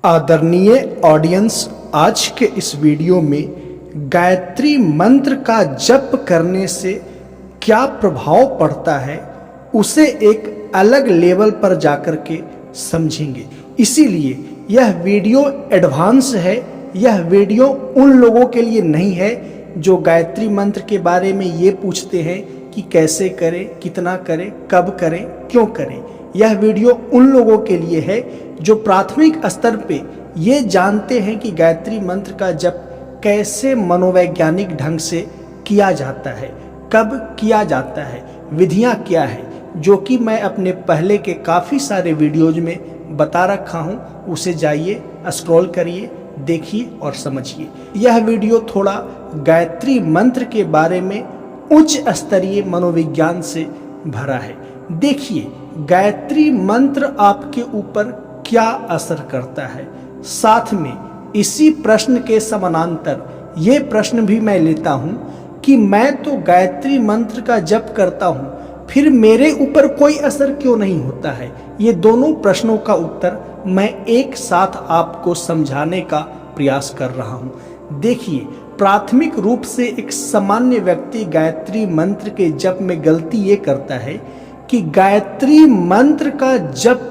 आदरणीय ऑडियंस, आज के इस वीडियो में गायत्री मंत्र का जप करने से क्या प्रभाव पड़ता है उसे एक अलग लेवल पर जाकर के समझेंगे। इसीलिए यह वीडियो एडवांस है। यह वीडियो उन लोगों के लिए नहीं है जो गायत्री मंत्र के बारे में ये पूछते हैं कि कैसे करें, कितना करें, कब करें, क्यों करें। यह वीडियो उन लोगों के लिए है जो प्राथमिक स्तर पे ये जानते हैं कि गायत्री मंत्र का जप कैसे मनोवैज्ञानिक ढंग से किया जाता है, कब किया जाता है, विधियां क्या है, जो कि मैं अपने पहले के काफ़ी सारे वीडियोज में बता रखा हूं। उसे जाइए, स्क्रॉल करिए, देखिए और समझिए। यह वीडियो थोड़ा गायत्री मंत्र के बारे में उच्च स्तरीय मनोविज्ञान से भरा है। देखिए गायत्री मंत्र आपके ऊपर क्या असर करता है। साथ में इसी प्रश्न के समानांतर ये प्रश्न भी मैं लेता हूं कि मैं तो गायत्री मंत्र का जप करता हूं, फिर मेरे ऊपर कोई असर क्यों नहीं होता है। ये दोनों प्रश्नों का उत्तर मैं एक साथ आपको समझाने का प्रयास कर रहा हूं। देखिए, प्राथमिक रूप से एक सामान्य व्यक्ति गायत्री मंत्र के जप में गलती ये करता है कि गायत्री मंत्र का जप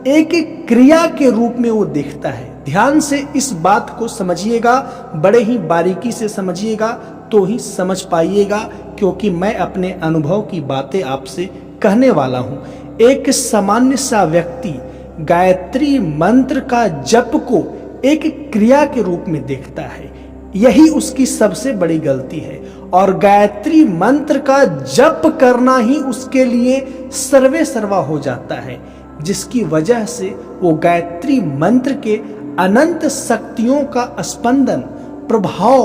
एक क्रिया के रूप में वो देखता है। ध्यान से इस बात को समझिएगा, बड़े ही बारीकी से समझिएगा तो ही समझ पाइएगा, क्योंकि मैं अपने अनुभव की बातें आपसे कहने वाला हूं। एक सामान्य सा व्यक्ति गायत्री मंत्र का जप को एक क्रिया के रूप में देखता है। यही उसकी सबसे बड़ी गलती है और गायत्री मंत्र का जप करना ही उसके लिए सर्वे सर्वा हो जाता है, जिसकी वजह से वो गायत्री मंत्र के अनंत शक्तियों का स्पंदन, प्रभाव,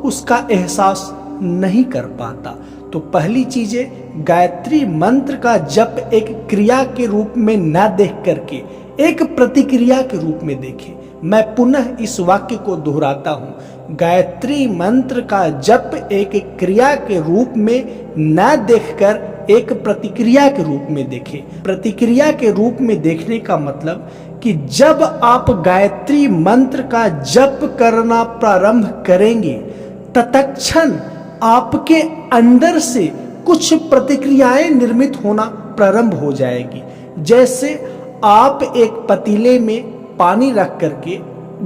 उसका एहसास नहीं कर पाता। तो पहली चीज है, गायत्री मंत्र का जप एक क्रिया के रूप में न देख करके एक प्रतिक्रिया के रूप में देखें। मैं पुनः इस वाक्य को दोहराता हूं, गायत्री मंत्र का जप एक क्रिया के रूप में न देखकर एक प्रतिक्रिया के रूप में देखें। प्रतिक्रिया के रूप में देखने का मतलब कि जब आप गायत्री मंत्र का जप करना प्रारंभ करेंगे, तत्क्षण आपके अंदर से कुछ प्रतिक्रियाएं निर्मित होना प्रारंभ हो जाएगी। जैसे आप एक पतीले में पानी रख करके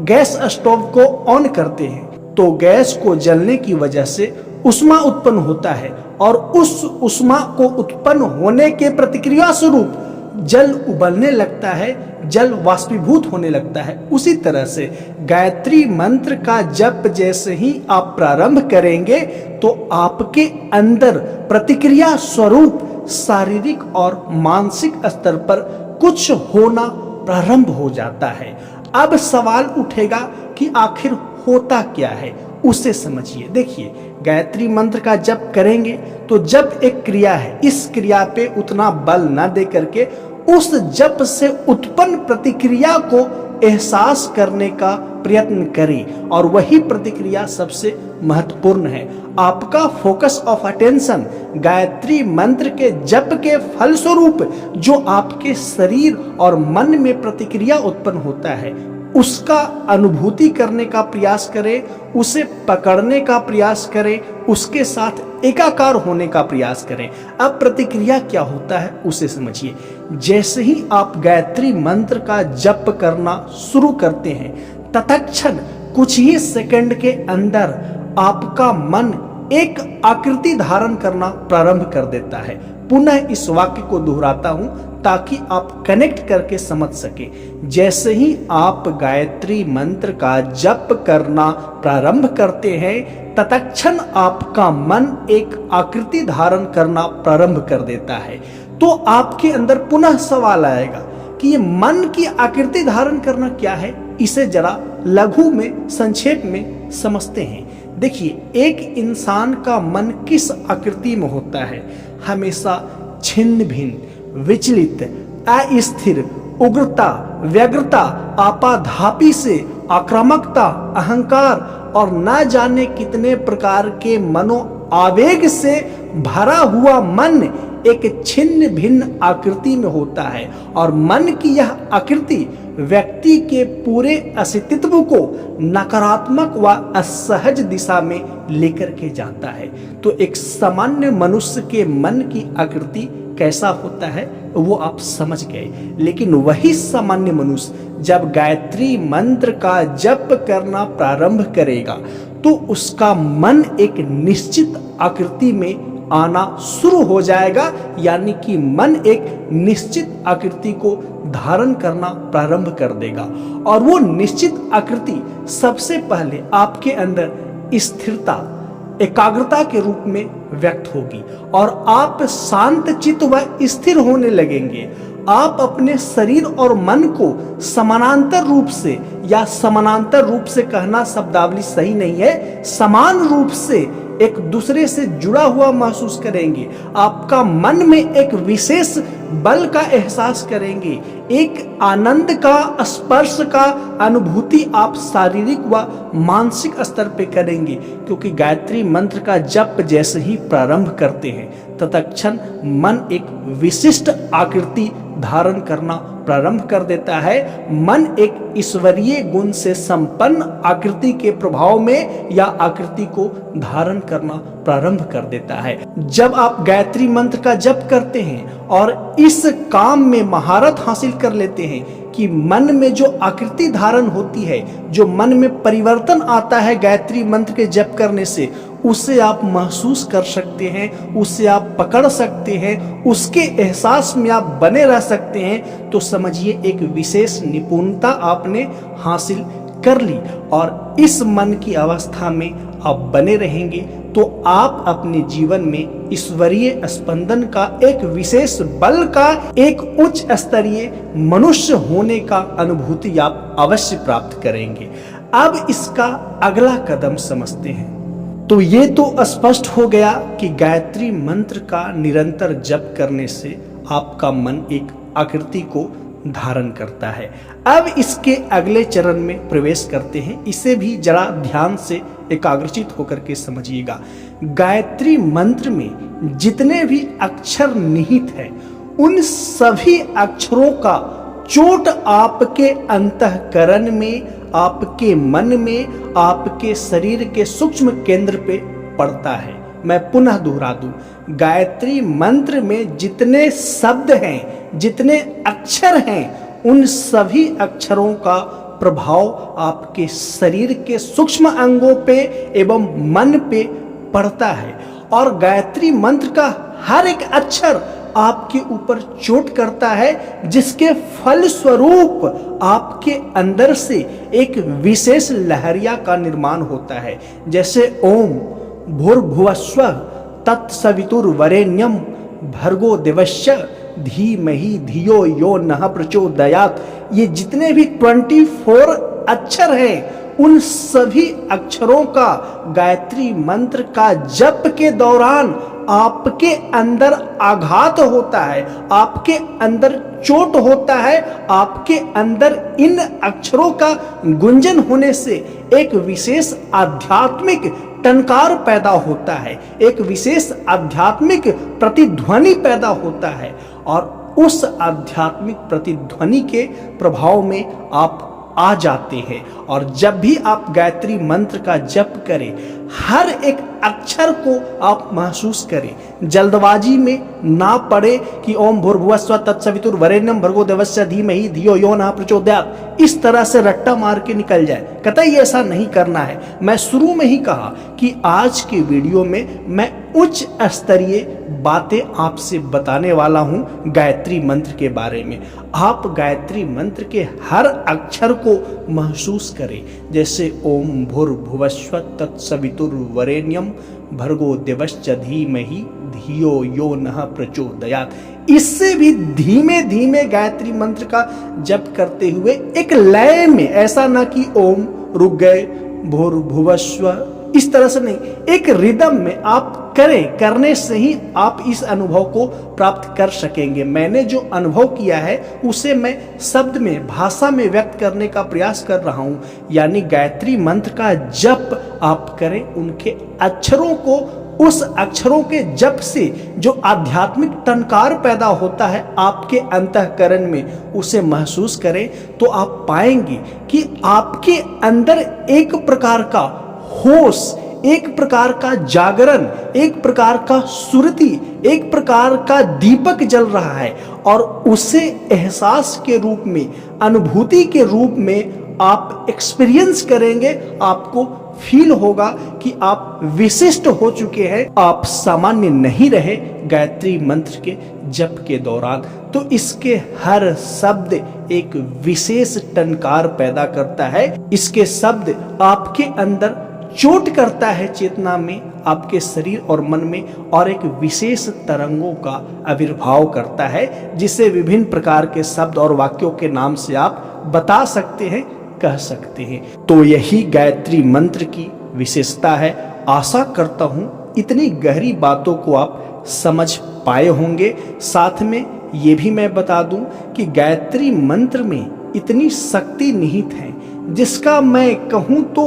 गैस स्टोव को ऑन करते हैं तो गैस को जलने की वजह से उष्मा उत्पन्न होता है और उस उष्मा को उत्पन्न होने के प्रतिक्रिया स्वरूप जल उबलने लगता है, जल वाष्पीभूत होने लगता है। उसी तरह से गायत्री मंत्र का जप जैसे ही आप प्रारंभ करेंगे तो आपके अंदर प्रतिक्रिया स्वरूप शारीरिक और मानसिक स्तर पर कुछ होना प्रारंभ हो जाता है। अब सवाल उठेगा कि आखिर होता क्या है, उसे समझिए। देखिए, गायत्री मंत्र का जप करेंगे तो जप एक क्रिया है, इस क्रिया पे उतना बल न दे करके उस जप से उत्पन्न प्रतिक्रिया को एहसास करने का प्रयत्न करें और वही प्रतिक्रिया सबसे महत्वपूर्ण है। आपका फोकस ऑफ अटेंशन गायत्री मंत्र के जप के फलस्वरूप जो आपके शरीर और मन में प्रतिक्रिया उत्पन्न होता है उसका अनुभूति करने का प्रयास करें, उसे पकड़ने का प्रयास करें, उसके साथ एकाकार होने का प्रयास करें। अब प्रतिक्रिया क्या होता है उसे समझिए। जैसे ही आप गायत्री मंत्र का जप करना शुरू करते हैं, तत्क्षण कुछ ही सेकंड के अंदर आपका मन एक आकृति धारण करना प्रारंभ कर देता है। पुनः इस वाक्य को दोहराता हूं ताकि आप कनेक्ट करके समझ सके। जैसे ही आप गायत्री मंत्र का जप करना प्रारंभ करते हैं, तत्क्षण आपका मन एक आकृति धारण करना प्रारंभ कर देता है। तो आपके अंदर पुनः सवाल आएगा कि ये मन की आकृति धारण करना क्या है। इसे जरा लघु में, संक्षेप में समझते हैं। देखिए, एक इंसान का मन किस आकृति में होता है? हमेशा छिन्न भिन्न, विचलित, अस्थिर, उग्रता, व्यग्रता, आपाधापी से आक्रामकता, अहंकार और न जाने कितने प्रकार के मनो आवेग से भरा हुआ मन एक छिन्न भिन्न आकृति में होता है और मन की यह आकृति व्यक्ति के पूरे अस्तित्व को नकारात्मक व असहज दिशा में लेकर के जाता है। तो एक सामान्य मनुष्य के मन की आकृति कैसा होता है वो आप समझ गए, लेकिन वही सामान्य मनुष्य जब गायत्री मंत्र का जप करना प्रारंभ करेगा तो उसका मन एक निश्चित आकृति में आना शुरू हो जाएगा, यानी कि मन एक निश्चित आकृति को धारण करना प्रारंभ कर देगा और वो निश्चित आकृति सबसे पहले आपके अंदर स्थिरता, एकाग्रता के रूप में व्यक्त होगी और आप शांत चित्त व स्थिर होने लगेंगे। आप अपने शरीर और मन को समानांतर रूप से, या समानांतर रूप से कहना शब्दावली सही नहीं है, समान रूप से एक दूसरे से जुड़ा हुआ महसूस करेंगे। आपका मन में एक विशेष बल का एहसास करेंगे, एक आनंद का, स्पर्श का अनुभूति आप शारीरिक व मानसिक स्तर पे करेंगे, क्योंकि गायत्री मंत्र का जप जैसे ही प्रारंभ करते हैं तत्क्षण मन एक विशिष्ट आकृति धारण करना प्रारंभ कर देता है। मन एक ईश्वरीय गुण से संपन्न आकृति के प्रभाव में या आकृति को धारण करना प्रारंभ कर देता है। जब आप गायत्री मंत्र का जप करते हैं और इस काम में महारत हासिल कर लेते हैं कि मन में जो आकृति धारण होती है, जो मन में परिवर्तन आता है गायत्री मंत्र के जप करने से, उसे आप महसूस कर सकते हैं, उसे आप पकड़ सकते हैं, उसके एहसास में आप बने रह सकते हैं, तो समझिए एक विशेष निपुणता आपने हासिल कर ली और इस मन की अवस्था में आप बने रहेंगे तो आप अपने जीवन में ईश्वरीय स्पंदन का, एक विशेष बल का, एक उच्च स्तरीय मनुष्य होने का अनुभूति आप अवश्य प्राप्त करेंगे। अब इसका अगला कदम समझते हैं। तो ये तो स्पष्ट हो गया कि गायत्री मंत्र का निरंतर जप करने से आपका मन एक आकृति को धारण करता है। अब इसके अगले चरण में प्रवेश करते हैं, इसे भी जरा ध्यान से एकाग्रचित होकर के समझिएगा। गायत्री मंत्र में जितने भी अक्षर निहित हैं उन सभी अक्षरों का चोट आपके अंतःकरण में, आपके मन में, आपके शरीर के सूक्ष्म केंद्र पे पड़ता है। मैं पुनः दोहरा दूं, गायत्री मंत्र में जितने शब्द हैं, जितने अक्षर हैं, उन सभी अक्षरों का प्रभाव आपके शरीर के सूक्ष्म अंगों पे एवं मन पे पड़ता है और गायत्री मंत्र का हर एक अक्षर आपके ऊपर चोट करता है, जिसके फल स्वरूप आपके अंदर से एक विशेष लहरिया का निर्माण होता है। जैसे ओम भूर्भुवस्वः तत्सवितुर्वरेण्यं भर्गो देवस्य धीमहि धियो यो नः प्रचोदयात्, ये जितने भी 24 अक्षर हैं उन सभी अक्षरों का गायत्री मंत्र का जप के दौरान आपके अंदर आघात होता है, आपके अंदर चोट होता है, आपके अंदर इन अक्षरों का गुंजन होने से एक विशेष आध्यात्मिक टंकार पैदा होता है, एक विशेष आध्यात्मिक प्रतिध्वनि पैदा होता है और उस आध्यात्मिक प्रतिध्वनि के प्रभाव में आप आ जाते हैं। और जब भी आप गायत्री मंत्र का जप करें, हर एक अक्षर को आप महसूस करें, जल्दबाजी में ना पड़े कि ओम भूर्भुवस्वः तत्सवितुर्वरेण्यं भर्गो देवस्य धीमहि धियो यो नः प्रचोदयात्, इस तरह से रट्टा मार के निकल जाए। कतई ऐसा नहीं करना है। मैं शुरू में ही कहा कि आज के वीडियो में मैं उच्च स्तरीय बातें आपसे बताने वाला हूं गायत्री मंत्र के बारे में। आप गायत्री मंत्र के हर अक्षर को महसूस करें, जैसे ओम भूर्भुवस्वः तत्सवितुर्वरेण्यं भर्गो देवस्य धीमहि धियो यो नः प्रचोदयात्। इससे भी धीमे धीमे गायत्री मंत्र का जप करते हुए एक लय में, ऐसा ना कि ओम रुक गए भूर्भुवस्वः, इस तरह से नहीं, एक रिदम में आप करें। करने से ही आप इस अनुभव को प्राप्त कर सकेंगे। मैंने जो अनुभव किया है उसे मैं शब्द में, भाषा में व्यक्त करने का प्रयास कर रहा हूं। यानी गायत्री मंत्र का जप आप करें, उनके अक्षरों को उस अक्षरों के जप से जो आध्यात्मिक टंकार पैदा होता है आपके अंतःकरण में, उसे महसूस करें तो आप पाएंगे कि आपके अंदर एक प्रकार का होश, एक प्रकार का जागरण, एक प्रकार का सुरति, एक प्रकार का दीपक जल रहा है और उसे एहसास के रूप में, अनुभूति के रूप में आप एक्सपीरियंस करेंगे। आपको फील होगा कि आप विशिष्ट हो चुके हैं, आप सामान्य नहीं रहे गायत्री मंत्र के जप के दौरान। तो इसके हर शब्द एक विशेष टंकार पैदा करता है, इसके शब्द आपके अंदर चोट करता है चेतना में, आपके शरीर और मन में, और एक विशेष तरंगों का आविर्भाव करता है, जिसे विभिन्न प्रकार के शब्द और वाक्यों के नाम से आप बता सकते हैं, कह सकते हैं। तो यही गायत्री मंत्र की विशेषता है। आशा करता हूं इतनी गहरी बातों को आप समझ पाए होंगे। साथ में ये भी मैं बता दूं कि गायत्री मंत्र में इतनी शक्ति निहित है जिसका मैं कहूं तो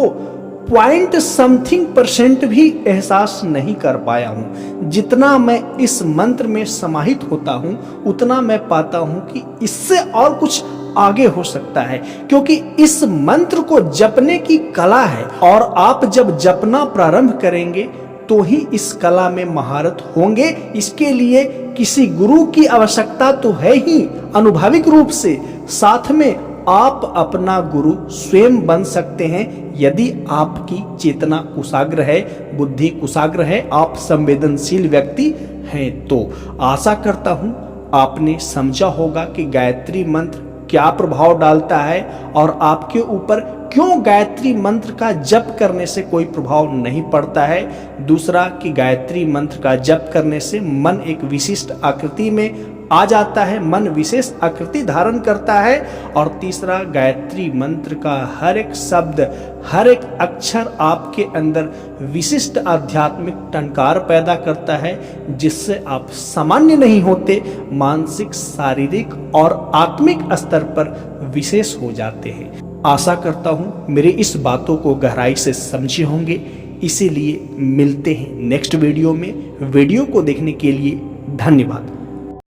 0.something% भी एहसास नहीं कर पाया हूं। जितना मैं इस मंत्र में समाहित होता हूं उतना मैं पाता हूं कि इससे और कुछ आगे हो सकता है, क्योंकि इस मंत्र को जपने की कला है और आप जब जपना प्रारंभ करेंगे तो ही इस कला में महारत होंगे। इसके लिए किसी गुरु की आवश्यकता तो है ही अनुभविक रूप से, साथ में आप अपना गुरु स्वयं बन सकते हैं यदि आपकी चेतना कुशाग्र है, बुद्धि कुशाग्र है, आप संवेदनशील व्यक्ति हैं। तो आशा करता हूं आपने समझा होगा कि गायत्री मंत्र क्या प्रभाव डालता है और आपके ऊपर क्यों गायत्री मंत्र का जप करने से कोई प्रभाव नहीं पड़ता है। दूसरा कि गायत्री मंत्र का जप करने से मन एक विशिष्ट आकृति में आ जाता है, मन विशेष आकृति धारण करता है। और तीसरा, गायत्री मंत्र का हर एक शब्द, हर एक अक्षर आपके अंदर विशिष्ट आध्यात्मिक टंकार पैदा करता है, जिससे आप सामान्य नहीं होते, मानसिक, शारीरिक और आत्मिक स्तर पर विशेष हो जाते हैं। आशा करता हूं मेरी इस बातों को गहराई से समझे होंगे। इसीलिए मिलते हैं नेक्स्ट वीडियो में। वीडियो को देखने के लिए धन्यवाद।